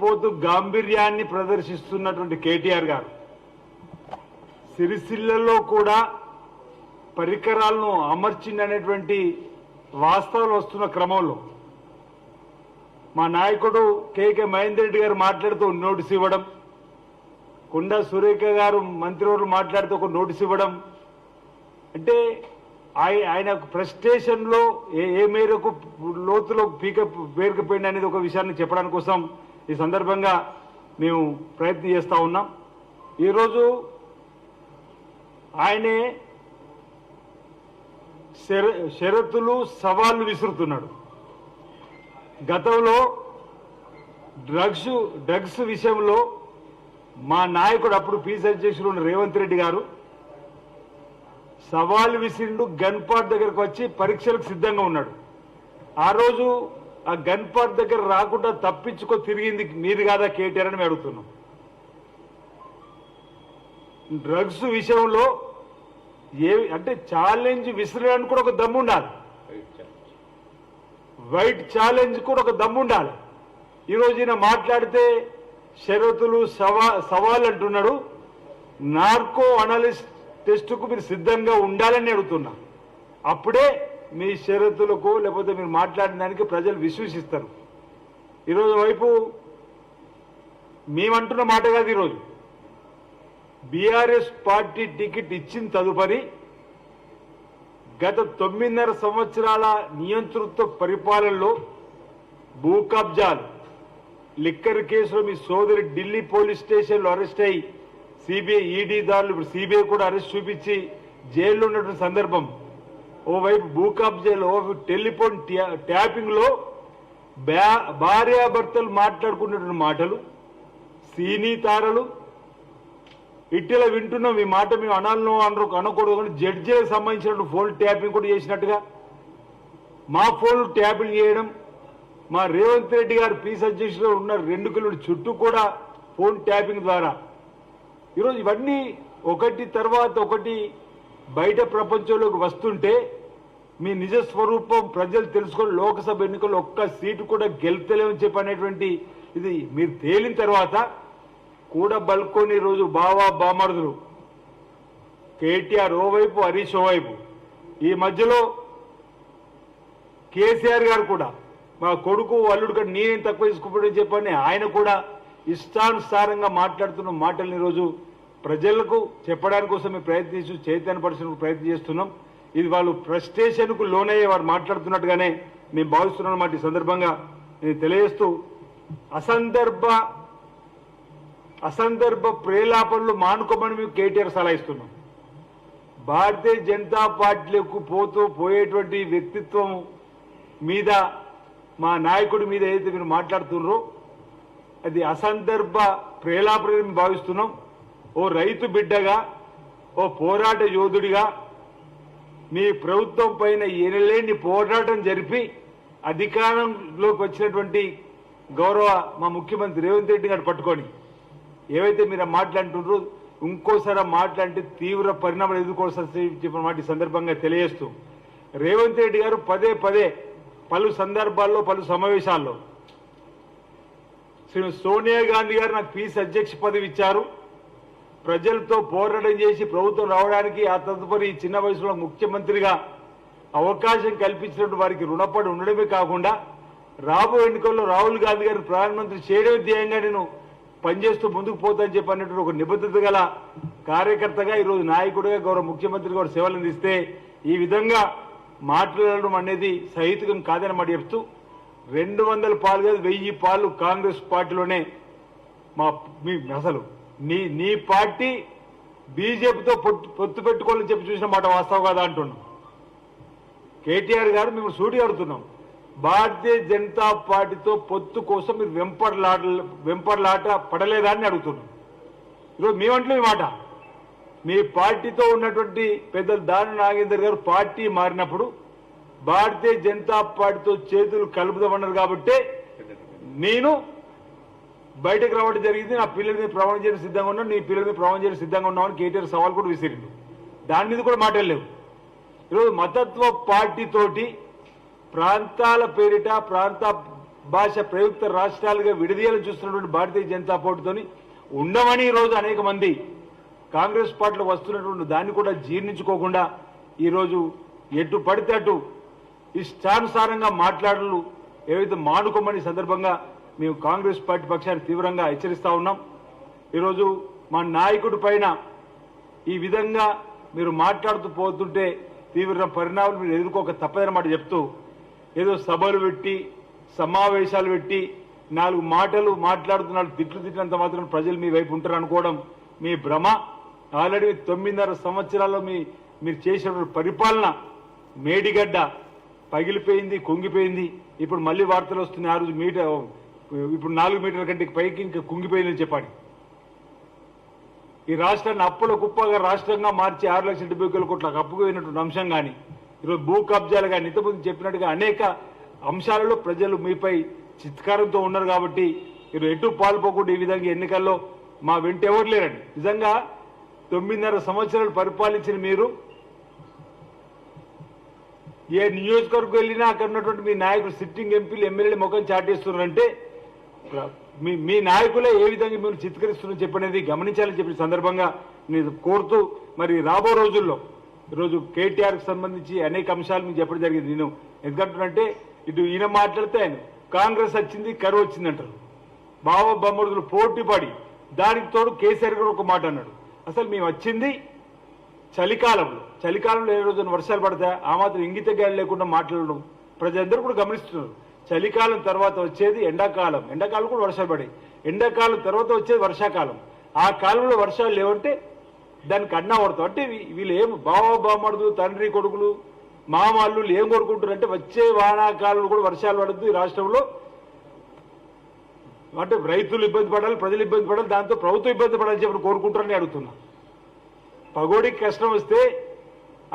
పోతూ గాంభీర్యాన్ని ప్రదర్శిస్తున్నటువంటి కేటీఆర్ గారు సిరిసిల్లలో కూడా పరికరాలను అమర్చిందనేటువంటి వాస్తవాలు వస్తున్న క్రమంలో మా నాయకుడు కేకే మహేందర్ రెడ్డి గారు మాట్లాడుతూ నోటీస్ ఇవ్వడం, కొండా సురేఖ గారు మంత్రివర్యులు మాట్లాడుతూ ఒక నోటీస్ ఇవ్వడం అంటే ఆయన ప్రెస్టేషన్లో ఏ మేరకు లోతులో పేరుకుపోయింది అనేది ఒక విషయాన్ని చెప్పడానికి కోసం ఈ సందర్భంగా మేము ప్రయత్నం చేస్తూ ఉన్నాం. ఈరోజు ఆయనే షరతులు సవాళ్లు విసురుతున్నాడు. గతంలో డ్రగ్స్ విషయంలో మా నాయకుడు అప్పుడు పీసీ అధ్యక్షుడు రేవంత్ రెడ్డి గారు సవాలు విసిరిండు. గన్ పార్ట్ దగ్గరకు వచ్చి పరీక్షలకు సిద్ధంగా ఉన్నాడు. ఆ రోజు ఆ గన్ పార్ట్ దగ్గర రాకుండా తప్పించుకో తిరిగింది మీరు కాదా కేటీఆర్ అని అడుగుతున్నాం. డ్రగ్స్ విషయంలో అంటే ఛాలెంజ్ విసిరడానికి కూడా ఒక దమ్ము ఉండాలి. వైట్ ఛాలెంజ్ కూడా ఒక దమ్ము ఉండాలి. ఈరోజు ఈయన మాట్లాడితే షరతులు సవాల్ అంటున్నాడు. నార్కో అనలిస్ట్ టెస్టుకు మీరు సిద్ధంగా ఉండాలని అడుగుతున్నా. అప్పుడే మీ షరతులకు లేకపోతే మీరు మాట్లాడిన దానికి ప్రజలు విశ్వసిస్తారు. ఈరోజు వైపు మేమంటున్న మాట కాదు. ఈరోజు బీఆర్ఎస్ పార్టీ టికెట్ ఇచ్చిన తదుపరి గత 9.5 సంవత్సరాల నియంతృత్వ పరిపాలనలో భూ కబ్జాలు, లిక్కర్ కేసులో మీ సోదరి ఢిల్లీ పోలీస్ స్టేషన్లో అరెస్ట్ అయ్యి సిబిఐ ఈడీ దారులు ఇప్పుడు సిబిఐ కూడా అరెస్ట్ చూపించి జైల్లో ఉన్నటువంటి సందర్భం. ఓవైపు భూ కబ్జాలు, ఓవైపు టెలిఫోన్ ట్యాపింగ్ లో భార్యాభర్తలు మాట్లాడుకున్నటువంటి మాటలు, సినీ తారలు ఇటీవల వింటున్నాం. ఈ మాట మేము అనాలను అనకూడదు కానీ జడ్జీలకు సంబంధించిన ఫోన్ ట్యాపింగ్ కూడా చేసినట్టుగా మా ఫోన్ ట్యాపింగ్ చేయడం, మా రేవంత్ రెడ్డి గారు పీసీ అధ్యక్షులు ఉన్న 2 కిలోమీటర్ల చుట్టూ కూడా ఫోన్ ట్యాపింగ్ ద్వారా ఈరోజు ఇవన్నీ ఒకటి తర్వాత ఒకటి బయట ప్రపంచంలోకి వస్తుంటే మీ నిజ స్వరూపం ప్రజలు తెలుసుకొని లోక్సభ ఎన్నికల్లో ఒక్క సీటు కూడా గెలుతలేమని చెప్పనేటువంటి ఇది మీరు తేలిన తర్వాత కూడా బల్కొని రోజు బామర్దులు కేటీఆర్ ఓవైపు, హరీష్ ఓవైపు, ఈ మధ్యలో కేసీఆర్ గారు కూడా మా కొడుకు అల్లుడు కూడా నేనేం తక్కువ తీసుకుపోవడం చెప్పని ఆయన కూడా ఇష్టానుసారంగా మాట్లాడుతున్న మాటల్ని ఈరోజు ప్రజలకు చెప్పడానికి కోసం మేము ప్రయత్నించి చైతన్యపరచడానికి ప్రయత్నం చేస్తున్నాం. ఇది వాళ్ళు ఫ్రస్ట్రేషన్కు లోనయ్యే వారు మాట్లాడుతున్నట్టుగానే మేము భావిస్తున్నాం. ఈ సందర్భంగా నేను తెలియజేస్తూ అసందర్భ ప్రేలాపనలు మానుకోమని మేము కేటీఆర్ సలహా ఇస్తున్నాం. భారతీయ జనతా పార్టీలకు పోయేటువంటి వ్యక్తిత్వం మీద మా నాయకుడి మీద ఏదైతే మీరు మాట్లాడుతున్నారో అది అసందర్భ ప్రేలాపన భావిస్తున్నాం. ఓ రైతు బిడ్డగా, ఓ పోరాట యోధుడిగా మీ ప్రభుత్వం పైన ఎనలేని పోరాటం జరిపి అధికారంలోకి వచ్చినటువంటి గౌరవ మా ముఖ్యమంత్రి రేవంత్ రెడ్డి గారు పట్టుకొని ఏవైతే మీరు మాట్లాడుతుండ్రో ఇంకోసారి మాట్లాడితే తీవ్ర పరిణామాలు ఎదుర్కోవాల్సి చెప్పిన మాట ఈ సందర్భంగా తెలియజేస్తూ రేవంత్ రెడ్డి గారు పదే పలు సందర్భాల్లో పలు సమావేశాల్లో శ్రీ సోనియా గాంధీ గారు నాకు పీసీ అధ్యక్ష పదవి ఇచ్చారు, ప్రజలతో పోరాటం చేసి ప్రభుత్వం రావడానికి ఆ తదుపరి చిన్న వయసులో ముఖ్యమంత్రిగా అవకాశం కల్పించినట్టు వారికి రుణపడి ఉండడమే కాకుండా రాబోయే ఎన్నికల్లో రాహుల్ గాంధీ గారిని ప్రధానమంత్రి చేయడమే ధ్యేయంగా నేను పనిచేస్తూ ముందుకు పోతానని చెప్పినట్టు ఒక నిబద్ధత గల కార్యకర్తగా ఈరోజు నాయకుడిగా గౌరవ ముఖ్యమంత్రి గారు సేవలు అందిస్తే ఈ విధంగా మాట్లాడడం అనేది సహితుకం కాదని మాట చెప్తూ 200 పాలు కాదు 1000 పాలు కాంగ్రెస్ పార్టీలోనే అసలు నీ పార్టీ బీజేపీతో పొత్తు పెట్టుకోవాలని చెప్పి చూసిన మాట వాస్తవం కాదా అంటున్నాం. కేటీఆర్ గారు మేము సూటి అడుగుతున్నాం, భారతీయ జనతా పార్టీతో పొత్తు కోసం మీరు వెంపర్లాట పడలేదా అని అడుగుతున్నాం. ఈరోజు మేమంటున్నాం ఈ మాట. మీ పార్టీతో ఉన్నటువంటి పెద్దలు దాని నాగేందర్ గారు పార్టీ మారినప్పుడు భారతీయ జనతా పార్టీతో చేతులు కలుపుదామన్నారు కాబట్టి నేను బయటకు రావడం జరిగింది. నా పిల్లల మీద ప్రమాణం చేయడం సిద్ధంగా ఉన్నాను, నీ పిల్లల మీద ప్రమాణం చేయడం సిద్ధంగా ఉన్నామని కేటీఆర్ సవాల్ కూడా విసిరిండు. దాని మీద కూడా మాట్లాడలేవు. ఈరోజు మతత్వ పార్టీతోటి ప్రాంతాల పేరిట భాష ప్రయుక్త రాష్ట్రాలుగా విడదీయాలని చూస్తున్నటువంటి భారతీయ జనతా పార్టీతోని ఉండమని ఈరోజు అనేక మంది కాంగ్రెస్ పార్టీలో వస్తున్నటువంటి దాన్ని కూడా జీర్ణించుకోకుండా ఈరోజు ఎటు పడితే అటు ఇష్టానుసారంగా మాట్లాడలు ఏవైతే మానుకోమని సందర్భంగా మేము కాంగ్రెస్ పార్టీ పక్షాన్ని తీవ్రంగా హెచ్చరిస్తా ఉన్నాం. ఈరోజు మా నాయకుడి పైన ఈ విధంగా మీరు మాట్లాడుతూ పోతుంటే తీవ్ర పరిణామాలు మీరు ఎదుర్కోక తప్పదన్నమాట చెప్తూ ఏదో సభలు పెట్టి సమావేశాలు పెట్టి 4 మాటలు మాట్లాడుతున్నారు, తిట్లు తిట్టినంత మాత్రం ప్రజలు మీ వైపు ఉంటారు అనుకోవడం మీ భ్రమ. ఆల్రెడీ 9.5 సంవత్సరాల్లో మీరు చేసిన పరిపాలన మేడిగడ్డ పగిలిపోయింది, కుంగిపోయింది. ఇప్పుడు మళ్ళీ వార్తలు వస్తున్నాయి. ఆ రోజు ఇప్పుడు 4 మీటర్ల కంటే పైకి ఇంకా కుంగిపోయిందని చెప్పండి. ఈ రాష్ట్రాన్ని అప్పుల కుప్పగా రాష్ట్రంగా మార్చి 6,70,000 కోట్ల అప్పుకు పోయినటువంటి అంశం కానీ ఈరోజు భూ కబ్జాలు కానీ ఇంతకుముందు చెప్పినట్టుగా అనేక అంశాలలో ప్రజలు మీపై చిత్కారంతో ఉన్నారు. కాబట్టి మీరు ఎటు పాల్పోకుండా ఈ విధంగా ఎన్నికల్లో మా వెంట ఎవరు లేరండి. నిజంగా 9.5 సంవత్సరాలు పరిపాలించిన మీరు ఏ నియోజకవర్గం వెళ్ళినా అక్కడ ఉన్నటువంటి మీ నాయకులు సిట్టింగ్ ఎంపీలు ఎమ్మెల్యేలు ముఖం చాటేస్తున్నారంటే మీ నాయకులే ఏ విధంగా మీరు చిత్కరిస్తున్నారని చెప్పనేది గమనించాలని చెప్పిన సందర్భంగా నేను కోరుతూ మరి రాబో రోజుల్లో ఈరోజు కేటీఆర్కి సంబంధించి అనేక అంశాలు మీకు చెప్పడం జరిగింది. నేను ఎందుకంటున్నంటే ఇటు ఈయన మాట్లాడితే ఆయన కాంగ్రెస్ వచ్చింది కరువు వచ్చింది అంటారు. బావ బొమ్మడుగులు పోటీ పడి దానికి తోడు కేసీఆర్ గారు ఒక మాట అన్నాడు. అసలు మేము వచ్చింది చలికాలంలో ఏ రోజున వర్షాలు పడతాయి ఆ మాత్రం ఇంగిత గాలి లేకుండా మాట్లాడడం ప్రజలందరూ కూడా గమనిస్తున్నారు. చలికాలం తర్వాత వచ్చేది ఎండాకాలం కూడా వర్షాలు పడాయి. ఎండాకాలం తర్వాత వచ్చేది వర్షాకాలం. ఆ కాలంలో వర్షాలు లేవంటే దానికి అన్నా పడతాం. అంటే వీళ్ళు ఏం బామడుదు తండ్రి కొడుకులు మామల్లు ఏం కోరుకుంటారంటే వచ్చే వానాకాలంలో కూడా వర్షాలు పడద్దు ఈ రాష్ట్రంలో. అంటే రైతులు ఇబ్బంది పడాలి, ప్రజలు ఇబ్బంది పడాలి, దాంతో ప్రభుత్వం ఇబ్బంది పడాలని చెప్పి కోరుకుంటారని అడుగుతున్నా. పగోడికి కష్టం వస్తే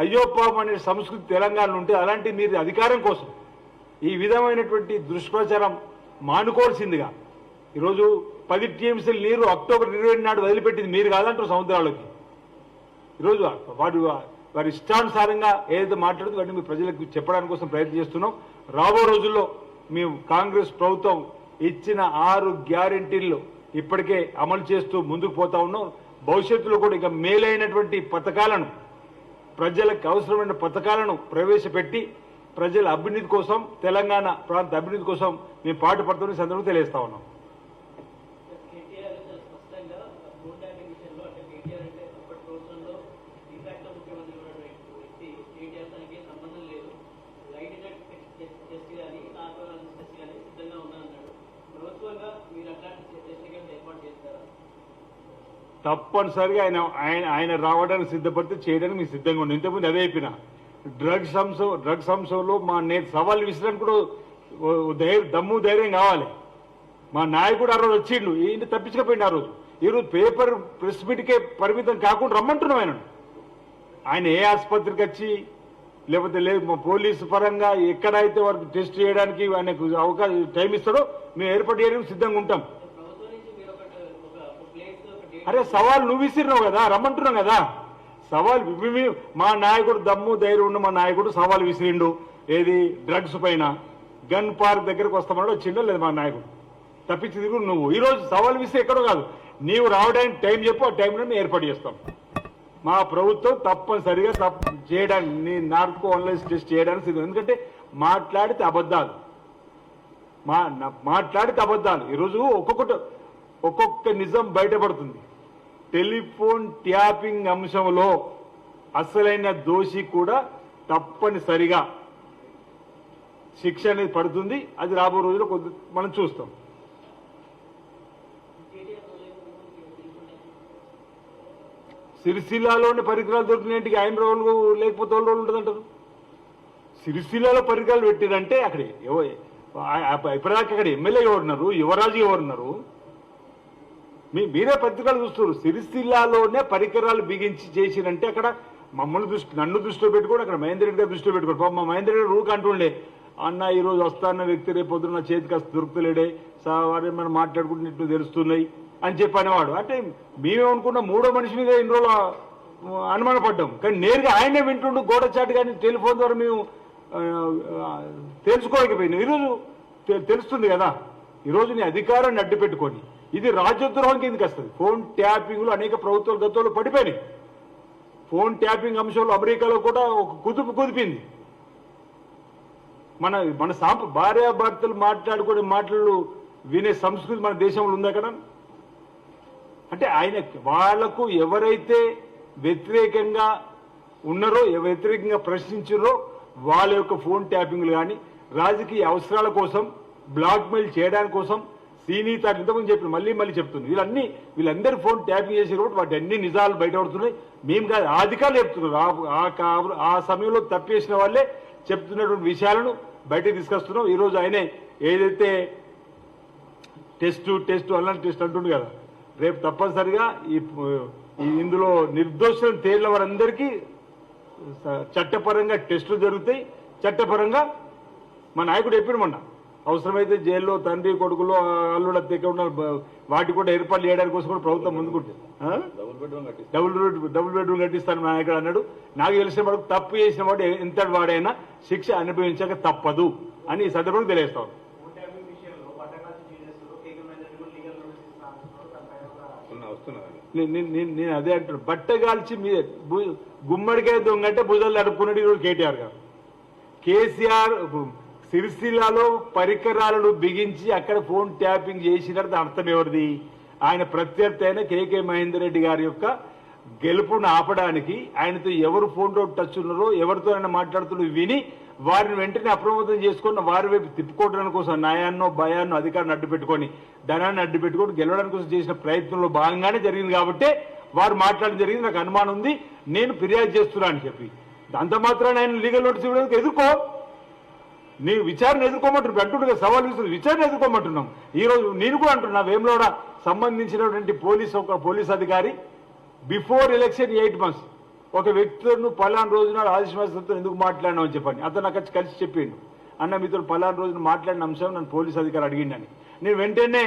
అయ్యో పాపం అనే సంస్కృతి తెలంగాణలో ఉంటే అలాంటి మీరు అధికారం కోసం ఈ విధమైనటువంటి దుష్ప్రచారం మానుకోవాల్సిందిగా ఈరోజు 10 టీఎంసీల నీరు అక్టోబర్ 20 నాడు వదిలిపెట్టింది మీరు కాదంటారు సముద్రాలకి. ఈరోజు వారి ఇష్టానుసారంగా ఏదైతే మాట్లాడుతూ వాటిని మీ ప్రజలకు చెప్పడానికి కోసం ప్రయత్నం చేస్తున్నాం. రాబో రోజుల్లో మేము కాంగ్రెస్ ప్రభుత్వం ఇచ్చిన 6 గ్యారెంటీలు ఇప్పటికే అమలు చేస్తూ ముందుకు పోతా ఉన్నాం. భవిష్యత్తులో కూడా ఇక మేలైనటువంటి పథకాలను ప్రజలకు అవసరమైన పథకాలను ప్రవేశపెట్టి ప్రజల అభివృద్ధి కోసం తెలంగాణ ప్రాంత అభివృద్ధి కోసం మేము పాటుపడుతున్న సందర్భంగా తెలియజేస్తా ఉన్నాం. తప్పనిసరిగా ఆయన రావడానికి సిద్ధపడితే చేయడానికి మీరు సిద్ధంగా ఉండి ఇంతకుముందు అదే అయిపోయినా డ్రగ్స్ అంశంలో మా నేను సవాల్ విసరడానికి కూడా దమ్ము ధైర్యం కావాలి. మా నాయకుడు ఆ రోజు వచ్చిండు, ఈయన తప్పించకపోయింది. ఆ రోజు ఈరోజు పేపర్ ప్రెస్ మీట్కే పరిమితం కాకుండా రమ్మంటున్నాం. ఆయన ఏ ఆసుపత్రికి వచ్చి లేకపోతే లేదు మా పోలీసు పరంగా ఎక్కడైతే వారికి టెస్ట్ చేయడానికి ఆయనకు అవకాశం టైం ఇస్తాడో మేము ఏర్పాటు చేయడానికి సిద్ధంగా ఉంటాం. అరే సవాల్ నువ్వు విసిరినావు కదా, రమ్మంటున్నావు కదా. సవాల్ మా నాయకుడు దమ్ము ధైర్యం ఉన్న మా నాయకుడు సవాల్ విసిరిండు. ఏది డ్రగ్స్ పైన గన్ పార్క్ దగ్గరకు వస్తామన్నాడు, వచ్చిండో లేదు మా నాయకుడు. తప్పించి తిరుగు నువ్వు ఈరోజు సవాల్ విసిరి ఎక్కడో కాదు, నీవు రావడానికి టైం చెప్పు, ఆ టైంలో మేము ఏర్పాటు చేస్తాం. మా ప్రభుత్వం తప్పనిసరిగా చేయడానికి నార్కో ఆన్లైన్ టెస్ట్ చేయడానికి సిద్ధం. ఎందుకంటే మాట్లాడితే అబద్ధాలు ఈరోజు ఒక్కొక్క నిజం బయటపడుతుంది. టెలిఫోన్ ట్యాపింగ్ అంశంలో అసలైన దోషి కూడా తప్పనిసరిగా శిక్ష అనేది పడుతుంది. అది రాబో రోజుల్లో మనం చూస్తాం. సిరిసిల్లాలోని పరికరాలు దొరికినట్టుగా ఆయన రోజులు లేకపోతే 2 రోజులు ఉంటుందంటారు. సిరిసిల్లాలో పరికరాలు పెట్టిరంటే అక్కడ ఇప్పటిదాకా అక్కడ ఎమ్మెల్యే ఎవరున్నారు, యువరాజు ఎవరున్నారు, మీరే పత్రికలు చూస్తున్నారు. సిరిసిల్లాలోనే పరికరాలు బిగించి చేసిరంటే అక్కడ నన్ను దృష్టిలో పెట్టుకోండి, అక్కడ మహేందర్ రెడ్డి గారు దృష్టిలో పెట్టుకోండి. పాప మా మహేందర్ రెడ్డి రూక్ అంటుండే, అన్న ఈరోజు వస్తాన్న వ్యక్తి రేపు పొద్దున్న నా చేతికి అసలు దొరుకుతలేడే, వారు మనం మాట్లాడుకుంటున్నట్టు తెలుస్తున్నాయి అని చెప్పి అనేవాడు. అంటే మేమేమనుకున్న 3వ మనిషి మీద ఇన్ని రోజులు అనుమానపడ్డాం. కానీ నేరుగా ఆయనే వింటుండు గోడ చాటు కానీ టెలిఫోన్ ద్వారా మేము తెలుసుకోలేకపోయినాం. ఈరోజు తెలుస్తుంది కదా. ఈరోజు నీ అధికారాన్ని అడ్డు పెట్టుకొని ఇది రాజ్యద్రోహం కిందకి వస్తుంది. ఫోన్ ట్యాపింగ్లు అనేక ప్రభుత్వాలు గతంలో పడిపోయినాయి. ఫోన్ ట్యాపింగ్ అంశంలో అమెరికాలో కూడా ఒక కుదిపింది. మన భార్యాభర్తలు మాట్లాడుకునే మాటలు వినే సంస్కృతి మన దేశంలో ఉంది అక్కడ. అంటే ఆయన వాళ్లకు ఎవరైతే వ్యతిరేకంగా ఉన్నారో వ్యతిరేకంగా ప్రశ్నించారో వాళ్ళ యొక్క ఫోన్ ట్యాపింగ్లు కానీ రాజకీయ అవసరాల కోసం బ్లాక్మెయిల్ చేయడానికి కోసం సీనీత ఇంతకుముందు చెప్పిన మళ్ళీ చెప్తుంది. వీళ్ళందరూ ఫోన్ ట్యాపింగ్ చేసి కాబట్టి వాటి అన్ని నిజాలు బయటపడుతున్నాయి. మేము కాదు, ఆ అధికారులు చెప్తున్నారు. ఆ సమయంలో తప్పేసిన వాళ్ళే చెప్తున్నటువంటి విషయాలను బయటకు తీసుకొస్తున్నాం. ఈరోజు ఆయనే ఏదైతే టెస్ట్ అలాంటి టెస్ట్ అంటుంది కదా, రేపు తప్పనిసరిగా ఇందులో నిర్దోషులను తేలిన వారందరికీ చట్టపరంగా టెస్టులు జరుగుతాయి. చట్టపరంగా మా నాయకుడు చెప్పిన అవసరమైతే జైల్లో తండ్రి కొడుకులో అల్లుడ తెగ వాటి కూడా ఏర్పాటు చేయడానికి కోసం కూడా ప్రభుత్వం ముందుకుంటుంది. డబుల్ బెడ్రూమ్ కట్టిస్తాను నాయకుడు అన్నాడు. నాకు తెలిసిన వాడు తప్పు చేసిన వాడు ఎంతటి వాడైనా శిక్ష అనుభవించక తప్పదు అని ఈ సందర్భంగా తెలియస్తాను. నేను అదే అంటున్నాను. బట్టగాల్చి గుమ్మడికాయ దొంగ అంటే భుజాలు నడుపుకున్నాడు ఈరోజు కేటీఆర్ గారు. కేసీఆర్ సిరిసిల్లాలో పరికరాలను బిగించి అక్కడ ఫోన్ ట్యాపింగ్ చేసినట్టు అర్థం ఎవరిది? ఆయన ప్రత్యర్థి అయిన కేకే మహేందర్ రెడ్డి గారి యొక్క గెలుపును ఆపడానికి ఆయనతో ఎవరు ఫోన్లో టచ్ ఉన్నారో ఎవరితో ఆయన మాట్లాడుతున్న విని వారిని వెంటనే అప్రమత్తం చేసుకుని వారి వైపు తిప్పుకోవడానికి కోసం న్యాయాన్నో భయాన్నో అధికారాన్ని అడ్డు పెట్టుకొని ధనాన్ని అడ్డు పెట్టుకొని గెలవడానికి కోసం చేసిన ప్రయత్నంలో భాగంగానే జరిగింది కాబట్టి వారు మాట్లాడడం జరిగింది. నాకు అనుమానం ఉంది, నేను ఫిర్యాదు చేస్తున్నా అని చెప్పి అంత మాత్రాన్ని ఆయన లీగల్ నోటీస్ ఇవ్వడానికి ఎదుర్కో, నీ విచారణ ఎదుర్కోమంటున్నావు అంటుండగా సవాల్ విసురు విచారణ ఎదుర్కోమంటున్నాం. ఈ రోజు నేను కూడా అంటున్నా, వేములవాడ సంబంధించినటువంటి పోలీస్ అధికారి బిఫోర్ ఎలక్షన్ 8 months ఒక వ్యక్తులను పలానా రోజున ఆదిశ్వాసంతో ఎందుకు మాట్లాడినావు అని చెప్పండి. అతను నాకు కలిసి చెప్పిండు, అన్న మీతో పలానా రోజున మాట్లాడిన అంశం నన్ను పోలీస్ అధికారి అడిగిండని. నేను వెంటనే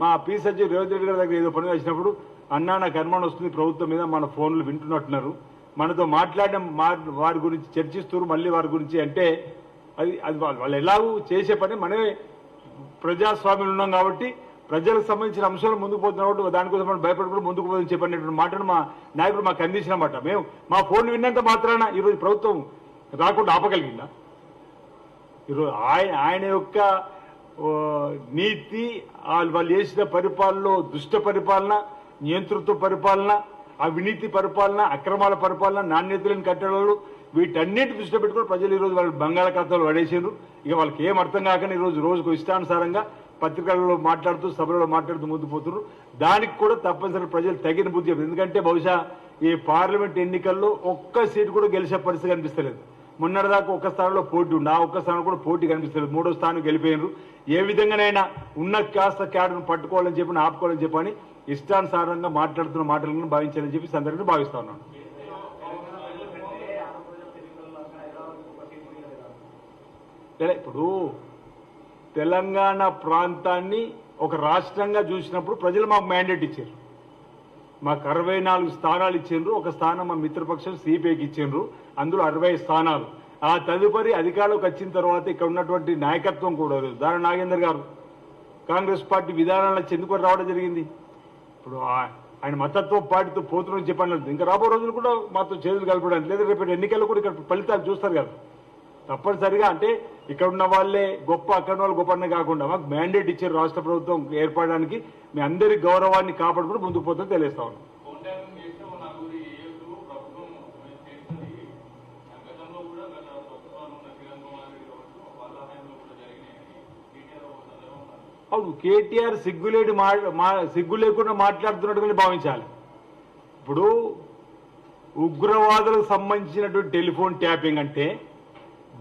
మా పి సజ్జి రేవంత్ రెడ్డి గారి దగ్గర ఏదో పని వచ్చినప్పుడు, అన్నా నాకు అనుమానం వస్తుంది ప్రభుత్వం మీద మన ఫోన్లు వింటున్నట్టున్నారు, మనతో మాట్లాడడం వారి గురించి చర్చిస్తారు మళ్ళీ వారి గురించి అంటే అది వాళ్ళు ఎలాగూ చేసే పని. మనమే ప్రజాస్వామ్యంలో ఉన్నాం కాబట్టి ప్రజలకు సంబంధించిన అంశాలు ముందుకు పోతున్నా కాబట్టి దానికోసం మనం భయపడకుండా ముందుకు పోదని చెప్పినటువంటి మాటను మా నాయకుడు మాకు అందించిన మాట. మేము మా ఫోన్లు విన్నంత మాత్రాన ఈరోజు ప్రభుత్వం రాకుండా ఆపగలిగిందా? ఈరోజు ఆయన యొక్క నీతి వాళ్ళు చేసిన పరిపాలనలో దుష్ట పరిపాలన, నియంతృత్వ పరిపాలన, అవినీతి పరిపాలన, అక్రమాల పరిపాలన, నాణ్యతలను కట్టడాలు వీటన్నిటి దృష్టి పెట్టుకుని ప్రజలు ఈరోజు వాళ్ళు బంగాళాఖాతాలు పడేసారు. ఇక వాళ్ళకి ఏం అర్థం కాకనే రోజుకు ఇష్టానుసారంగా పత్రికలలో మాట్లాడుతూ సభలలో మాట్లాడుతూ ముందు పోతున్నారు. దానికి కూడా తప్పనిసరి ప్రజలు తగిన బుద్ధి చెప్పారు. ఎందుకంటే బహుశా ఈ పార్లమెంట్ ఎన్నికల్లో ఒక్క సీటు కూడా గెలిచే పరిస్థితి కనిపిస్తలేదు. మొన్నటిదాకా ఒక్క స్థానంలో పోటీ ఉంది, ఆ ఒక్క స్థానం కూడా పోటీ కనిపిస్తలేదు. 3వ స్థానం గెలిపోయినారు. ఏ విధంగానైనా ఉన్న కాస్త క్యాడర్ను పట్టుకోవాలని చెప్పి ఆపుకోవాలని చెప్పని ఇష్టానుసారంగా మాట్లాడుతున్న మాటలను భావించాలని చెప్పి సందర్భంగా భావిస్తా ఉన్నాను. ఇప్పుడు తెలంగాణ ప్రాంతాన్ని ఒక రాష్ట్రంగా చూసినప్పుడు ప్రజలు మాకు మ్యాండేట్ ఇచ్చారు. మాకు 64 స్థానాలు ఇచ్చిండ్రు. ఒక స్థానం మా మిత్రపక్షం సిపిఐకి ఇచ్చిండ్రు. అందులో 60 స్థానాలు. ఆ తదుపరి అధికారంలోకి వచ్చిన తర్వాత ఇక్కడ ఉన్నటువంటి నాయకత్వం కూడా దారా నాగేందర్ గారు కాంగ్రెస్ పార్టీ విధానాలను చెందుకొని రావడం జరిగింది. ఇప్పుడు ఆయన మతత్వ పార్టీతో పోతున్న చెప్పాను. ఇంకా రాబో రోజులు కూడా మాతో చేతులు కలపడానికి లేదా రేపు ఎన్నికల్లో కూడా ఇక్కడ ఫలితాలు చూస్తారు కదా. తప్పనిసరిగా అంటే ఇక్కడ ఉన్న వాళ్ళే గొప్ప, అక్కడ వాళ్ళు గొప్ప అనే కాకుండా మాకు మ్యాండేట్ ఇచ్చారు రాష్ట్ర ప్రభుత్వం ఏర్పడడానికి. మీ అందరి గౌరవాన్ని కాపాడుకుంటూ ముందుకు పోతుందని తెలియస్తా ఉన్నాం. అవును, కేటీఆర్ సిగ్గు లేకుండా మాట్లాడుతున్నట్టుగా భావించాలి. ఇప్పుడు ఉగ్రవాదులకు సంబంధించినటువంటి టెలిఫోన్ ట్యాపింగ్ అంటే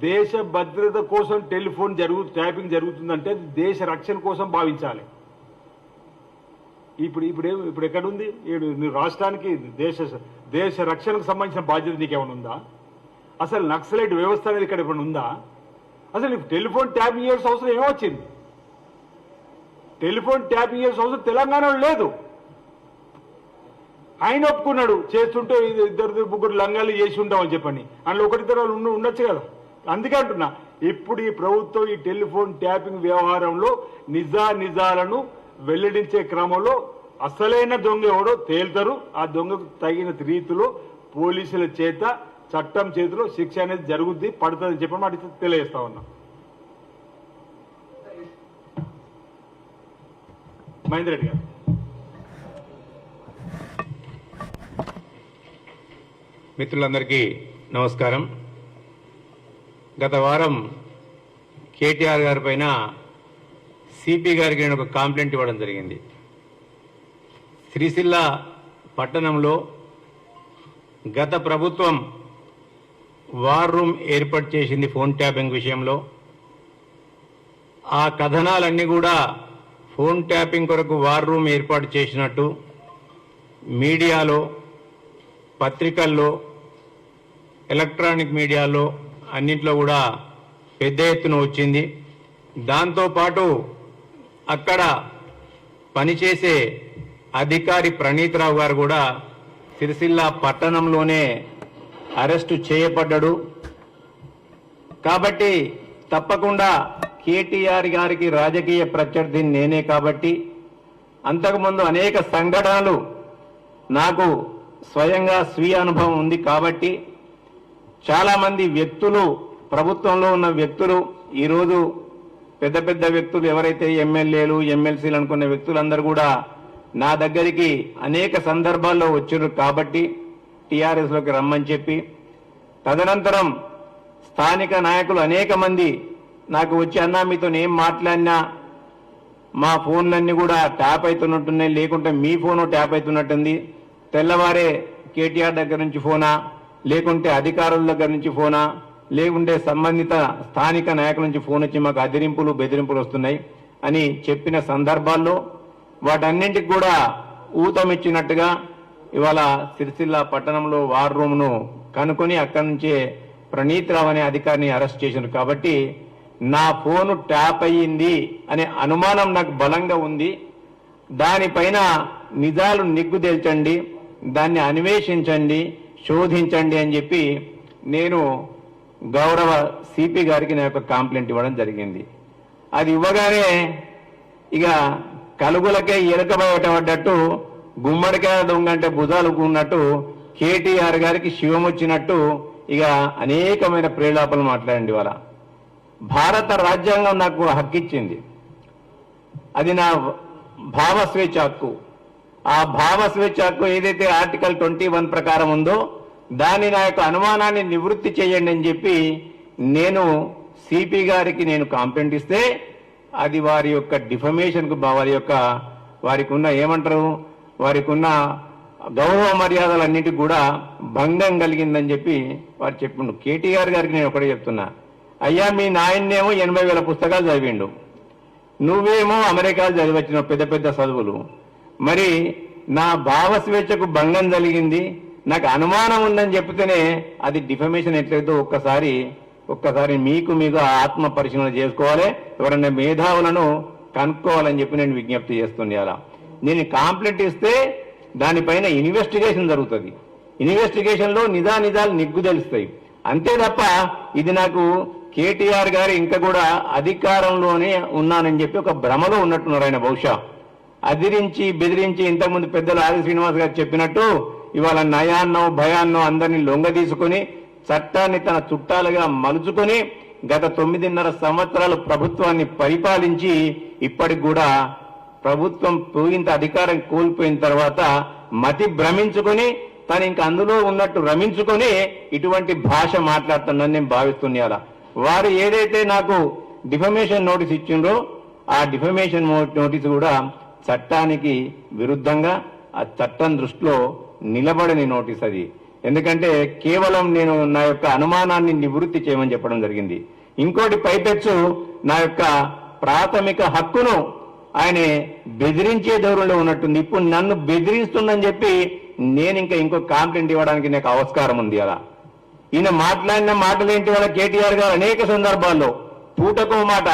దేశ భద్రత కోసం టెలిఫోన్ ట్యాపింగ్ జరుగుతుందంటే దేశ రక్షణ కోసం భావించాలి. ఇప్పుడు ఎక్కడుంది? రాష్ట్రానికి దేశ రక్షణకు సంబంధించిన బాధ్యత నీకేమైనా ఉందా? అసలు నక్సలైట్ వ్యవస్థ అనేది ఇక్కడ ఏమైనా ఉందా? అసలు టెలిఫోన్ ట్యాపింగ్ చేయాల్సిన అవసరం ఏమొచ్చింది? టెలిఫోన్ ట్యాపింగ్ చేయాల్సిన అవసరం తెలంగాణలో లేదు. ఆయన ఒప్పుకున్నాడు చేస్తుంటే 2-3 లంగాలు చేసి ఉంటామని చెప్పండి. అందులో 1-2 ఉండొచ్చు కదా. అందుకే అంటున్నా, ఇప్పుడు ఈ ప్రభుత్వం ఈ టెలిఫోన్ ట్యాపింగ్ వ్యవహారంలో నిజాలను వెల్లడించే క్రమంలో అసలైన దొంగ ఎవడో తేల్తారు. ఆ దొంగకు తగిన రీతిలో పోలీసుల చేత చట్టం చేతిలో శిక్ష అనేది జరుగుద్ది, పడుతుందని చెప్పి మాట తెలియజేస్తా ఉన్నా. మహేందర్ రెడ్డి గారు. మిత్రులందరికీ నమస్కారం. గత వారం కేటీఆర్ గారి పైన సిపి గారికి నేను ఒక కంప్లైంట్ ఇవ్వడం జరిగింది. సిరిసిల్ల పట్టణంలో గత ప్రభుత్వం వార్ రూమ్ ఏర్పాటు చేసింది ఫోన్ ట్యాపింగ్ విషయంలో. ఆ కథనాలన్నీ కూడా ఫోన్ ట్యాపింగ్ కొరకు వార్ రూమ్ ఏర్పాటు చేసినట్టు మీడియాలో, పత్రికల్లో, ఎలక్ట్రానిక్ మీడియాలో అన్నింటిలో కూడా పెద్ద ఎత్తున వచ్చింది. దాంతోపాటు అక్కడ పనిచేసే అధికారి ప్రణీత్ రావు గారు కూడా సిరిసిల్ల పట్టణంలోనే అరెస్టు చేయబడ్డాడు. కాబట్టి తప్పకుండా కేటీఆర్ గారికి రాజకీయ ప్రత్యర్థి నేనే కాబట్టి అంతకుముందు అనేక సంఘటనలు నాకు స్వయంగా స్వీయ అనుభవం ఉంది కాబట్టి చాలా మంది వ్యక్తులు, ప్రభుత్వంలో ఉన్న వ్యక్తులు, ఈరోజు పెద్ద పెద్ద వ్యక్తులు ఎవరైతే ఎమ్మెల్యేలు, ఎమ్మెల్సీలు అనుకున్న వ్యక్తులందరూ కూడా నా దగ్గరికి అనేక సందర్భాల్లో వచ్చారు కాబట్టి టీఆర్ఎస్లోకి రమ్మని చెప్పి, తదనంతరం స్థానిక నాయకులు అనేక మంది నాకు వచ్చి అన్నా మీతో ఏం మాట్లాడినా మా ఫోన్లన్నీ కూడా ట్యాప్ అవుతున్నట్టున్నాయి, లేకుంటే మీ ఫోను ట్యాప్ అవుతున్నట్టుంది, తెల్లవారే కేటీఆర్ దగ్గర నుంచి ఫోనా, లేకుంటే అధికారుల దగ్గర నుంచి ఫోనా, లేకుంటే సంబంధిత స్థానిక నాయకుల నుంచి ఫోన్ వచ్చి మాకు అదిరింపులు బెదిరింపులు వస్తున్నాయి అని చెప్పిన సందర్భాల్లో వాటన్నింటికి కూడా ఊతమిచ్చినట్టుగా ఇవాళ సిరిసిల్ల పట్టణంలో వార్ రూమ్ను కనుక్కొని అక్కడి నుంచే ప్రణీత్ రావు అనే అధికారిని అరెస్ట్ చేశారు. కాబట్టి నా ఫోను ట్యాప్ అయ్యింది అనే అనుమానం నాకు బలంగా ఉంది. దానిపైన నిజాలు నిగ్గు తేల్చండి, దాన్ని అన్వేషించండి, శోధించండి అని చెప్పి నేను గౌరవ సిపి గారికి నా యొక్క కంప్లైంట్ ఇవ్వడం జరిగింది. అది ఇవ్వగానే ఇక కలుగులకే ఎలుక బయటపడ్డట్టు, గుమ్మడికాయ దొంగ అంటే భుజాలు ఉన్నట్టు కేటీఆర్ గారికి శివం వచ్చినట్టు ఇక అనేకమైన ప్రేలాపలు మాట్లాడండి. ఇవాళ భారత రాజ్యాంగం నాకు హక్కిచ్చింది, అది నా భావస్వేచ్ఛ హక్కు. ఆ భావస్వేచ్ఛ హక్కు ఏదైతే ఆర్టికల్ 21 ప్రకారం ఉందో దాన్ని నా యొక్క అనుమానాన్ని నివృత్తి చేయండి అని చెప్పి నేను సిపి గారికి నేను కంప్లైంట్ ఇస్తే అది వారి యొక్క డిఫమేషన్కు వారికి ఉన్న ఏమంటారు, వారికి ఉన్న గౌరవ మర్యాదలన్నిటికీ కూడా భంగం కలిగిందని చెప్పి వారు చెప్పిండు. కేటీఆర్ గారికి నేను ఒకటే చెప్తున్నా, అయ్యా మీ నాయన్నేమో 80,000 పుస్తకాలు చదివిండు, నువ్వేమో అమెరికాలో చదివచ్చిన పెద్ద పెద్ద చదువులు, మరి నా భావస్వేచ్ఛకు భంగం కలిగింది, నాకు అనుమానం ఉందని చెప్తేనే అది డిఫమేషన్ ఎట్లయితే ఒక్కసారి మీకు ఆత్మ పరిశీలన చేసుకోవాలి, ఎవరైనా మేధావులను కనుక్కోవాలని చెప్పి నేను విజ్ఞప్తి చేస్తుంది. అలా నేను కంప్లైంట్ ఇస్తే దానిపైన ఇన్వెస్టిగేషన్ జరుగుతుంది, ఇన్వెస్టిగేషన్లో నిజాలు నిగ్గు తెలుస్తాయి. అంతే తప్ప ఇది నాకు కేటీఆర్ గారు ఇంకా కూడా అధికారంలోనే ఉన్నానని చెప్పి ఒక భ్రమలో ఉన్నట్టున్నారు ఆయన. బహుశా అదిరించి బెదిరించి ఇంతకుముందు పెద్దలు ఆది శ్రీనివాస్ గారు చెప్పినట్టు ఇవాళ నయాన్నో భయాన్నో అందరినీ లొంగ తీసుకుని చట్టాన్ని తన చుట్టాలుగా మలుచుకొని గత 9.5 సంవత్సరాలు ప్రభుత్వాన్ని పరిపాలించి ఇప్పటికి కూడా ప్రభుత్వం పోయింత అధికారం కోల్పోయిన తర్వాత మతి భ్రమించుకొని తను ఇంకా అందులో ఉన్నట్టు రమించుకొని ఇటువంటి భాష మాట్లాడుతుందని నేను భావిస్తున్నా. వారు ఏదైతే నాకు డిఫమేషన్ నోటీస్ ఇచ్చిండ్రో ఆ డిఫమేషన్ నోటీస్ కూడా చట్టానికి విరుద్ధంగా, ఆ చట్టం దృష్టిలో నిలబడని నోటీస్ అది. ఎందుకంటే కేవలం నేను నా యొక్క అనుమానాన్ని నివృత్తి చేయమని చెప్పడం జరిగింది. ఇంకోటి పైపెచ్చు నా యొక్క ప్రాథమిక హక్కును ఆయన బెదిరించే ధోరణిలో ఉన్నట్టుంది. ఇప్పుడు నన్ను బెదిరిస్తుందని చెప్పి నేను ఇంకో కంప్లైంట్ ఇవ్వడానికి నాకు ఆస్కారం ఉంది. అలా ఈయన మాట్లాడిన మాటలేంటి, వాళ్ళ కేటీఆర్ గారు అనేక సందర్భాల్లో పూటకో మాట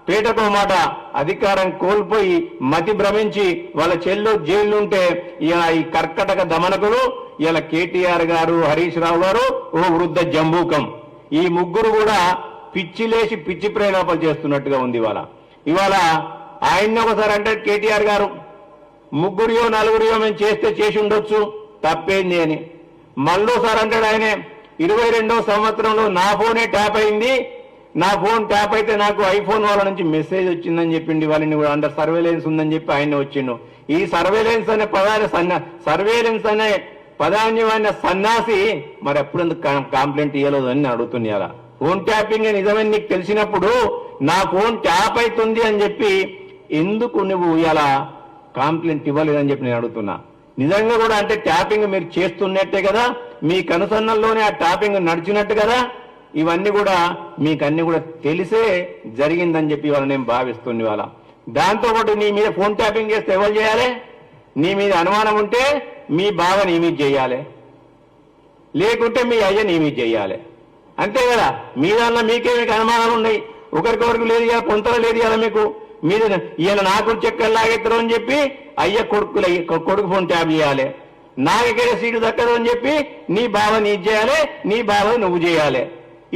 పేటకో మాట అధికారం కోల్పోయి మతి భ్రమించి వాళ్ళ చెల్లు జైలు ఉంటే ఇలా ఈ కర్కటక దమనకులు ఇలా కేటీఆర్ గారు, హరీష్ రావు గారు, ఓ వృద్ధ జంబూకం, ఈ ముగ్గురు కూడా పిచ్చి లేచి పిచ్చి ప్రేరేపలు చేస్తున్నట్టుగా ఉంది ఇవాళ ఆయన్ని ఒకసారి అంటే కేటీఆర్ గారు ముగ్గురియో నలుగురియో మేము చేసి ఉండొచ్చు తప్పేంది అని మళ్ళోసారి అంటాడు ఆయనే 22వ సంవత్సరంలో నా ఫోనే ట్యాప్ అయింది, నా ఫోన్ ట్యాప్ అయితే నాకు ఐఫోన్ వాళ్ళ నుంచి మెసేజ్ వచ్చిందని చెప్పింది, వాళ్ళని కూడా అండర్ సర్వేలెన్స్ ఉందని చెప్పి ఆయన వచ్చిండు. ఈ సర్వేలెన్స్ అనే సర్వేలెన్స్ అనే పదాన్యమైన సన్నాసి మరి ఎప్పుడెందుకు కంప్లైంట్ ఇవ్వలేదు అని అడుగుతున్నా. ఫోన్ ట్యాపింగ్ నిజమని నీకు తెలిసినప్పుడు నా ఫోన్ ట్యాప్ అవుతుంది అని చెప్పి ఎందుకు నువ్వు ఇలా కంప్లైంట్ ఇవ్వలేదని చెప్పి నేను అడుగుతున్నా. నిజంగా కూడా అంటే ట్యాపింగ్ మీరు చేస్తున్నట్టే కదా, మీ కనుసన్నల్లోనే ఆ ట్యాపింగ్ నడిచినట్టు కదా, ఇవన్నీ కూడా మీకు అన్ని కూడా తెలిసే జరిగిందని చెప్పి ఇవాళ నేను భావిస్తుంది. ఇవాళ దాంతోపాటు నీ మీద ఫోన్ ట్యాపింగ్ చేస్తే ఎవరు చేయాలి? నీ మీద అనుమానం ఉంటే మీ బావ నీ మీద చేయాలి, లేకుంటే మీ అయ్య నీ మీద చేయాలి, అంతే కదా. మీ దానిలో మీకే మీకు అనుమానాలు ఉన్నాయి, ఒకరికొకరికి లేదు ఇవాళ పొంతలు లేదు ఇవాళ మీకు మీరు ఈయన నాకు చెక్కలు లాగెత్తరు అని చెప్పి అయ్య కొడుకు ఫోన్ ట్యాప్ చేయాలి, నాకెక్కడ సీటు దక్కదు అని చెప్పి నీ బావ నీ చేయాలి, నీ బావ నువ్వు చేయాలి.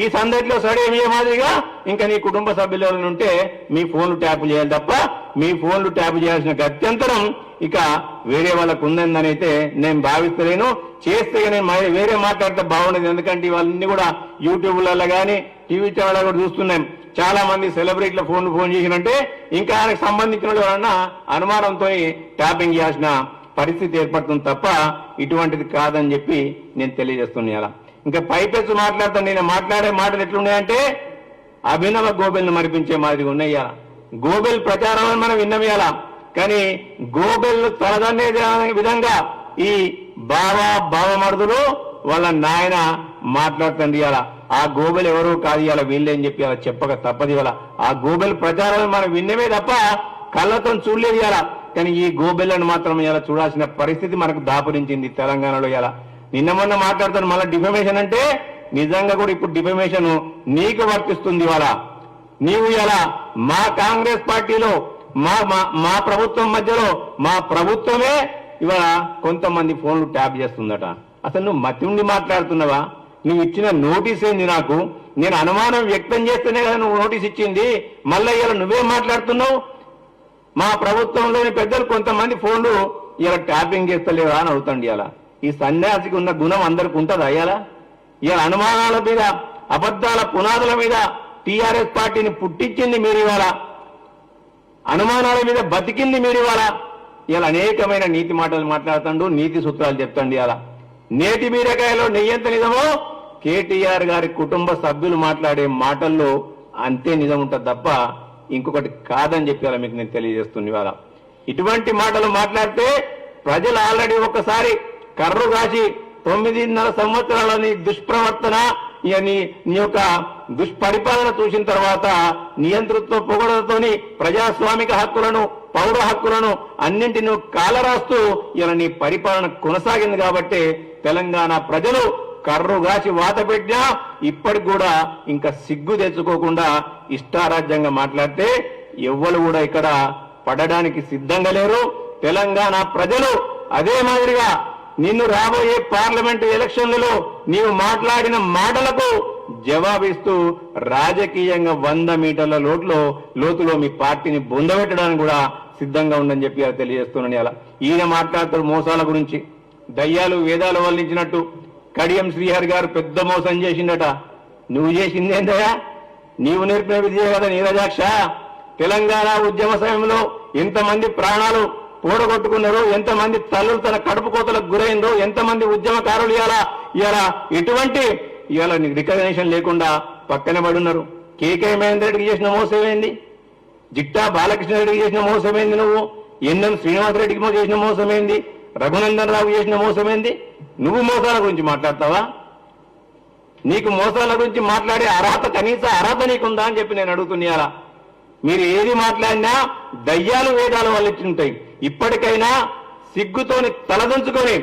ఈ సందడిలో సడేమియే మాదిరిగా ఇంకా నీ కుటుంబ సభ్యులు ఉంటే మీ ఫోన్లు ట్యాప్ చేయాలి తప్ప మీ ఫోన్లు ట్యాప్ చేయాల్సిన గత్యంతరం ఇక వేరే వాళ్ళకు ఉందని అయితే నేను భావిస్తలేను. చేస్తే నేను వేరే మాట్లాడితే బాగుండేది, ఎందుకంటే ఇవన్నీ కూడా యూట్యూబ్లలో కానీ టీవీ ఛానల్ కూడా చూస్తున్నాం. చాలా మంది సెలబ్రిటీల ఫోన్ చేసినంటే ఇంకా ఆయనకు సంబంధించిన ఎవరన్నా అనుమానంతో ట్యాపింగ్ చేయాల్సిన పరిస్థితి ఏర్పడుతుంది తప్ప ఇటువంటిది కాదని చెప్పి నేను తెలియజేస్తున్నా. ఇంకా పైపెచ్చు మాట్లాడతాను. నేను మాట్లాడే మాటలు ఎట్లున్నాయంటే అభినవ గోబెల్ను మరిపించే మాదిరిగా ఉన్నాయ్యా. గోబెల్ ప్రచారం అని మనం విన్నమియాల, కానీ గోబెల్ తలదన్నే విధంగా ఈ బావమరుదులు వాళ్ళ నాయన మాట్లాడుతుంది. ఇవాళ ఆ గోబెల్ ఎవరో కాదు, ఇవాళ వీళ్ళేం చెప్పి అలా చెప్పక తప్పదు. ఇవాళ ఆ గోబెల్ ప్రచారం మనం విన్నమే తప్ప కళ్ళతో చూడలేదు ఇవాళ. కానీ ఈ గోబెల్లను మాత్రం ఇలా చూడాల్సిన పరిస్థితి మనకు దాపురించింది తెలంగాణలో. ఇలా నిన్న మొన్న మాట్లాడుతాను మళ్ళీ డిఫమేషన్ అంటే నిజంగా కూడా ఇప్పుడు డిఫమేషన్ నీకు వర్తిస్తుంది. ఇవాళ నీవు ఇలా మా కాంగ్రెస్ పార్టీలో మా ప్రభుత్వం మధ్యలో మా ప్రభుత్వమే ఇవాళ కొంతమంది ఫోన్లు ట్యాప్ చేస్తుందట. అసలు నువ్వు మతి ఉండి మాట్లాడుతున్నావా? నువ్వు ఇచ్చిన నోటీస్ ఏంది? నాకు నేను అనుమానం వ్యక్తం చేస్తేనే కదా నువ్వు నోటీస్ ఇచ్చింది, మళ్ళీ ఇలా నువ్వేం మాట్లాడుతున్నావు? మా ప్రభుత్వంలోని పెద్దలు కొంతమంది ఫోన్లు ఇలా ట్యాపింగ్ చేస్తలేవా అని అవుతుంది. ఇలా ఈ సన్యాసికి ఉన్న గుణం అందరికి ఉంటుందా? ఇలా అనుమానాల మీద అబద్ధాల పునాదుల మీద టీఆర్ఎస్ పార్టీని పుట్టించింది మీరు, ఇవాళ అనుమానాల మీద బతికింది మీరు. ఇలా అనేకమైన నీతి మాటలు మాట్లాడుతాడు, నీతి సూత్రాలు చెప్తాండి. ఇలా నేటి బీరకాయలో నెయ్యంత నిజమో కేటీఆర్ గారి కుటుంబ సభ్యులు మాట్లాడే మాటల్లో అంతే నిజం ఉంటుంది తప్ప ఇంకొకటి కాదని చెప్పి అలా మీకు నేను తెలియజేస్తుంది. ఇవాళ ఇటువంటి మాటలు మాట్లాడితే ప్రజలు ఆల్రెడీ ఒక్కసారి కర్రు కాసి 9.5 సంవత్సరాల నీ దుష్ప్రవర్తన నీ యొక్క దుష్పరిపాలన చూసిన తర్వాత నియంతృత్వ పొగడతోని ప్రజాస్వామిక హక్కులను పౌర హక్కులను అన్నింటినీ కాలరాస్తూ ఇలా నీ పరిపాలన కొనసాగింది. కాబట్టి తెలంగాణ ప్రజలు కర్రుగాచి వాత పెట్టినా ఇప్పటికి కూడా ఇంకా సిగ్గు తెచ్చుకోకుండా ఇష్టారాజ్యంగా మాట్లాడితే ఎవ్వరు కూడా ఇక్కడ పడడానికి సిద్ధంగా లేరు. తెలంగాణ ప్రజలు అదే మాదిరిగా నిన్ను రాబోయే పార్లమెంటు ఎలక్షన్లలో నీవు మాట్లాడిన మాటలకు జవాబిస్తూ రాజకీయంగా 100 మీటర్ల లోతులో మీ పార్టీని బొందబెట్టడానికి కూడా సిద్ధంగా ఉందని చెప్పి తెలియజేస్తున్నాను. అలా ఈయన మాట్లాడుతారు మోసాల గురించి, దయ్యాలు వేదాలు వల్లించినట్టు కడియం శ్రీహరి గారు పెద్ద మోసం చేసిందట. నువ్వు చేసిందేందయ్యా? నీవు నేర్పిన విద్య కదా నీరజాక్ష. తెలంగాణ ఉద్యమ సమయంలో ఎంతమంది ప్రాణాలు పూడగొట్టుకున్నారో, ఎంతమంది తల్లులు తన కడుపు కోతలకు గురైందో, ఎంతమంది ఉద్యమకారులు ఇలా ఎటువంటి ఇవాళ రికగ్నేషన్ లేకుండా పక్కన పడున్నారు. కేకే మహేందర్ రెడ్డికి చేసిన మోసం ఏంది? జిట్టా బాలకృష్ణ రెడ్డికి చేసిన మోసం ఏంది? నువ్వు ఎన్ఎం శ్రీనివాసరెడ్డికి చేసిన మోసం ఏంది? రఘునందన్ రావు చేసిన మోసం ఏంది? నువ్వు మోసాల గురించి మాట్లాడతావా? నీకు మోసాల గురించి మాట్లాడే కనీస అర్హత నీకుందా అని చెప్పి నేను అడుగుతున్నా. మీరు ఏది మాట్లాడినా దయ్యాలు వేదాలు వల్లించుంటాయి. ఇప్పటికైనా సిగ్గుతోని తలదించుకొని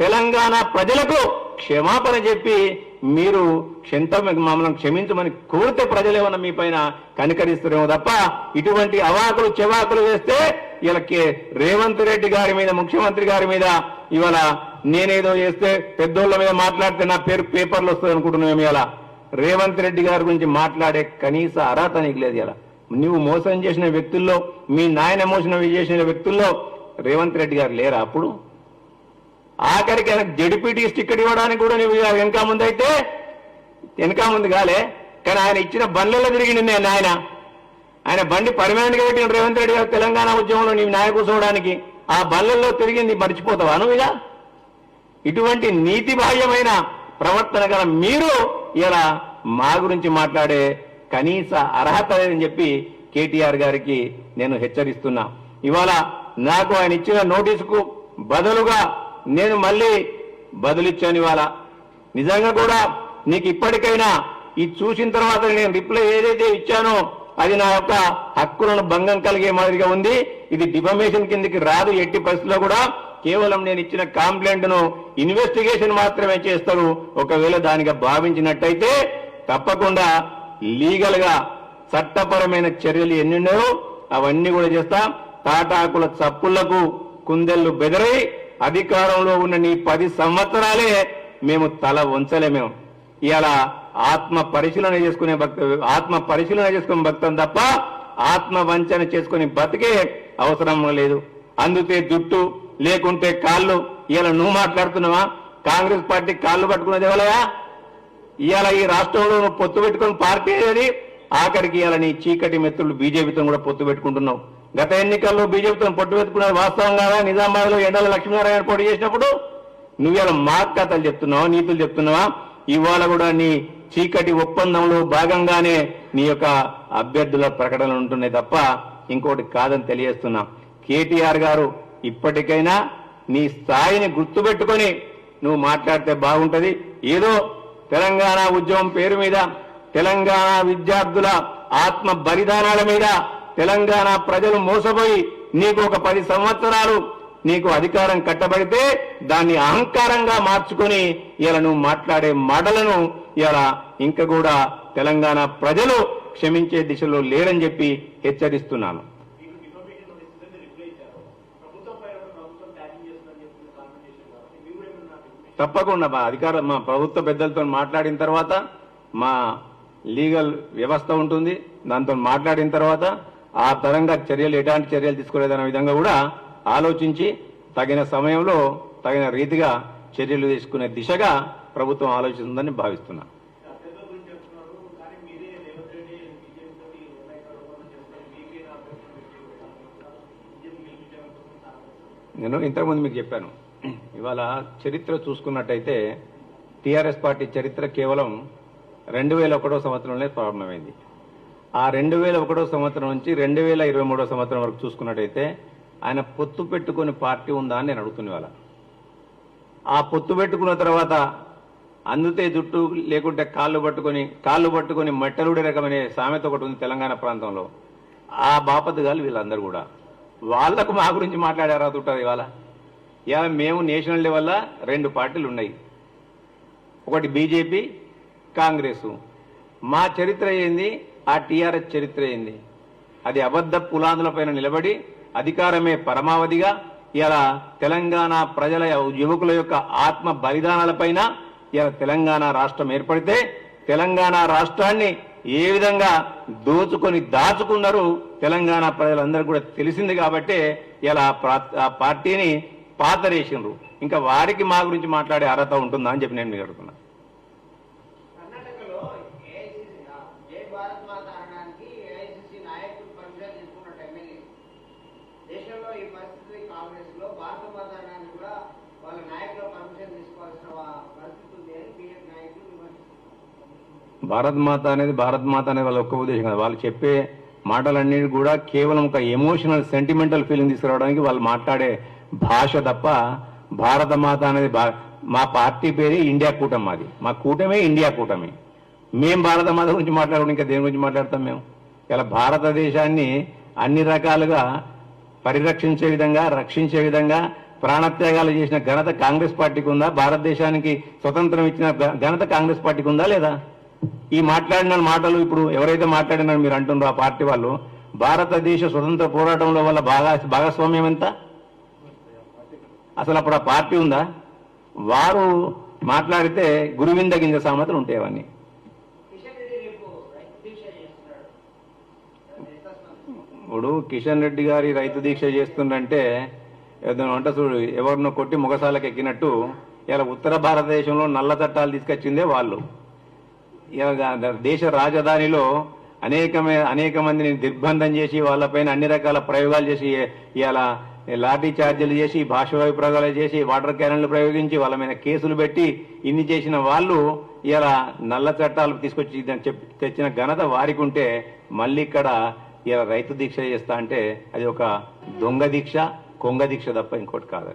తెలంగాణ ప్రజలకు క్షమాపణ చెప్పి మీరు మమ్మల్ని క్షమించమని కోరితే ప్రజలేమన్నా మీ పైన కనికరిస్తారేమో తప్ప ఇటువంటి అవాకులు చెవాకులు వేస్తే ఇలా రేవంత్ రెడ్డి గారి మీద, ముఖ్యమంత్రి గారి మీద ఇవాళ నేనేదో చేస్తే పెద్దోళ్ల మీద మాట్లాడితే నా పేరు పేపర్లు వస్తుంది అనుకుంటున్నాం. ఇలా రేవంత్ రెడ్డి గారి గురించి మాట్లాడే కనీస అర్హత నీకు లేదు ఇలా. నువ్వు మోసం చేసిన వ్యక్తుల్లో, మీ నాయన మోసం చేసిన వ్యక్తుల్లో రేవంత్ రెడ్డి గారు లేరా? అప్పుడు ఆఖరికి ఆయన జడ్పీటీ టికెట్ ఇవ్వడానికి కూడా నువ్వు వెనక ముందు అయితే వెనక ముందు కాలే, కానీ ఆయన ఇచ్చిన బండ్లలో తిరిగింది నేను ఆయన బండి పర్మనెంట్ గా పెట్టిన రేవంత్ రెడ్డి గారు తెలంగాణ ఉద్యమంలో నీ నాయ కూర్చోవడానికి ఆ బండ్లలో తిరిగింది మర్చిపోతావా నువ్వు? ఇలా ఇటువంటి నీతి బాహ్యమైన ప్రవర్తన గల మీరు ఇలా మా గురించి మాట్లాడే కనీస అర్హత లేదని చెప్పి కేటీఆర్ గారికి నేను హెచ్చరిస్తున్నా. ఇవాళ నాకు ఆయన ఇచ్చిన నోటీసుకు బదులుగా నేను మళ్ళీ బదులిచ్చాను. ఇవాళ నిజంగా కూడా నీకు ఇప్పటికైనా ఇది చూసిన తర్వాత నేను రిప్లై ఏదైతే ఇచ్చానో అది నా యొక్క హక్కులను భంగం కలిగే మాదిరిగా ఉంది. ఇది డిఫమేషన్ కిందకి రాదు ఎట్టి పరిస్థితుల్లో కూడా. కేవలం నేను ఇచ్చిన కంప్లైంట్ ను ఇన్వెస్టిగేషన్ మాత్రమే చేస్తారు. ఒకవేళ దానిగా భావించినట్టయితే తప్పకుండా లీగల్ గా చట్టపరమైన చర్యలు ఎన్ని ఉన్నాయో అవన్నీ కూడా చేస్తా. తాటాకుల చప్పుళ్లకు కుందెళ్లు బెదరై అధికారంలో ఉన్న నీ 10 సంవత్సరాలే మేము తల వంచలేమేము. ఇవాళ ఆత్మ పరిశీలన చేసుకునే భక్తం తప్ప ఆత్మ వంచన చేసుకుని బతికే అవసరం లేదు. అందుతే జుట్టు లేకుంటే కాళ్ళు. ఇవాళ నువ్వు మాట్లాడుతున్నావా? కాంగ్రెస్ పార్టీ కాళ్ళు పట్టుకున్నది ఎవరయా? ఇవాళ ఈ రాష్ట్రంలో నువ్వు పొత్తు పెట్టుకుని పార్టీ ఏది? ఆఖరికి ఇవాళ నీ చీకటి మిత్రులు బీజేపీతో కూడా పొత్తు పెట్టుకుంటున్నావు. గత ఎన్నికల్లో బీజేపీతో పొత్తు పెట్టుకున్నది వాస్తవం కాదా? నిజామాబాద్ లో ఎండల లక్ష్మీనారాయణ పోటీ చేసినప్పుడు నువ్వు ఇలా మాక్ కథలు చెప్తున్నావా, నీతులు చెప్తున్నావా? ఇవాళ కూడా నీ చీకటి ఒప్పందంలో భాగంగానే నీ యొక్క అభ్యర్థుల ప్రకటనలు ఉంటున్నాయి తప్ప ఇంకోటి కాదని తెలియజేస్తున్నా. కేటీఆర్ గారు ఇప్పటికైనా నీ స్థాయిని గుర్తుపెట్టుకొని నువ్వు మాట్లాడితే బాగుంటది. ఏదో తెలంగాణ ఉద్యమం పేరు మీద, తెలంగాణ విద్యార్థుల ఆత్మ బలిదానాల మీద తెలంగాణ ప్రజలు మోసపోయి నీకు ఒక 10 సంవత్సరాలు నీకు అధికారం కట్టబడితే దాన్ని అహంకారంగా మార్చుకొని ఇలా నువ్వు మాట్లాడే మాటలను ఇలా ఇంకా కూడా తెలంగాణ ప్రజలు క్షమించే దిశలో లేరని చెప్పి హెచ్చరిస్తున్నాను. తప్పకుండా మా ప్రభుత్వ పెద్దలతో మాట్లాడిన తర్వాత మా లీగల్ వ్యవస్థ ఉంటుంది. దాంతో మాట్లాడిన తర్వాత ఆ తరంగా ఎలాంటి చర్యలు తీసుకోలేదనే విధంగా కూడా ఆలోచించి తగిన సమయంలో తగిన రీతిగా చర్యలు తీసుకునే దిశగా ప్రభుత్వం ఆలోచిస్తుందని భావిస్తున్నా. నేను ఇంతకుముందు మీకు చెప్పాను. ఇవాళ చరిత్ర చూసుకున్నట్టయితే టీఆర్ఎస్ పార్టీ చరిత్ర కేవలం 2001 సంవత్సరంలో ప్రారంభమైంది. ఆ 2001 సంవత్సరం నుంచి 2023 సంవత్సరం వరకు చూసుకున్నట్టయితే ఆయన పొత్తు పెట్టుకుని పార్టీ ఉందా అని నేను అడుగుతున్నా. ఇవాళ ఆ పొత్తు పెట్టుకున్న తర్వాత అందుతే జుట్టు లేకుంటే కాళ్ళు పట్టుకొని మెట్టలుడే రకమనే సామెత ఒకటి ఉంది తెలంగాణ ప్రాంతంలో. ఆ బాపతుగాలు వీళ్ళందరూ కూడా వాళ్లకు మా గురించి మాట్లాడే అర్హత ఉంటుంది. ఇవాళ మేము నేషనల్ లెవెల్లో 2 పార్టీలు ఉన్నాయి. ఒకటి బీజేపీ, కాంగ్రెస్. మా చరిత్ర ఏంది, ఆ టీఆర్ఎస్ చరిత్ర ఏంది? అది అబద్ధ పులాదులపైన నిలబడి అధికారమే పరమావధిగా ఇలా తెలంగాణ ప్రజల యువకుల యొక్క ఆత్మ బలిదానాలపైన ఇలా తెలంగాణ రాష్ట్రం ఏర్పడితే తెలంగాణ రాష్ట్రాన్ని ఏ విధంగా దోచుకొని దాచుకున్నారు తెలంగాణ ప్రజలందరూ కూడా తెలిసింది. కాబట్టి ఇలా ఆ పార్టీని పాతరేసినారు. ఇంకా వారికి మా గురించి మాట్లాడే అర్హత ఉంటుందా అని చెప్పి నేను మీకు అడుగుతున్నా. భారత్ మాత అనేది వాళ్ళ ఒక్క ఉద్దేశం కాదు. వాళ్ళు చెప్పే మాటలన్నీ కూడా కేవలం ఒక ఎమోషనల్ సెంటిమెంటల్ ఫీలింగ్ తీసుకురావడానికి వాళ్ళు మాట్లాడే భాష తప్ప భారత మాత అనేది మా పార్టీ పేరే ఇండియా కూటమి. మాది మా కూటమే ఇండియా కూటమి. మేం భారత మాత గురించి మాట్లాడడం ఇంకా దేని గురించి మాట్లాడతాం? మేము ఇలా భారతదేశాన్ని అన్ని రకాలుగా పరిరక్షించే విధంగా, రక్షించే విధంగా ప్రాణత్యాగాలు చేసిన ఘనత కాంగ్రెస్ పార్టీకి ఉందా? భారతదేశానికి స్వతంత్రం ఇచ్చిన ఘనత కాంగ్రెస్ పార్టీకి ఉందా లేదా? ఈ మాట్లాడిన మాటలు ఇప్పుడు ఎవరైతే మాట్లాడినారో మీరు అంటున్నారో ఆ పార్టీ వాళ్ళు భారతదేశ స్వతంత్ర పోరాటంలో వల్ల భాగస్వామ్యం ఎంత? అసలు అప్పుడు ఆ పార్టీ ఉందా? వారు మాట్లాడితే గురువింద గింజ సామెతలు ఉంటాయి. అవన్నీ ఇప్పుడు కిషన్ రెడ్డి గారి రైతు దీక్ష చేస్తుందంటే ఏదైనా అంటే చూడు ఎవరినో కొట్టి ముగసాలకు ఎక్కినట్టు ఇలా ఉత్తర భారతదేశంలో నల్ల చట్టాలు తీసుకొచ్చిందే వాళ్ళు. ఇలా దేశ రాజధానిలో అనేక మందిని దిగ్బంధం చేసి వాళ్ళపైన అన్ని రకాల ప్రయోగాలు చేసి ఇలా లాఠీ చార్జీలు చేసి భాషవాయు ప్రయోగాలు చేసి వాటర్ క్యానన్లు ప్రయోగించి వాళ్ళ మీద కేసులు పెట్టి ఇన్ని చేసిన వాళ్ళు ఇలా నల్ల చట్టాలు తీసుకొచ్చి తెచ్చిన ఘనత వారికి ఉంటే మళ్ళీ ఇక్కడ ఇలా రైతు దీక్ష చేస్తా అంటే అది ఒక దొంగ దీక్ష, కొంగ దీక్ష తప్ప ఇంకోటి కాదు.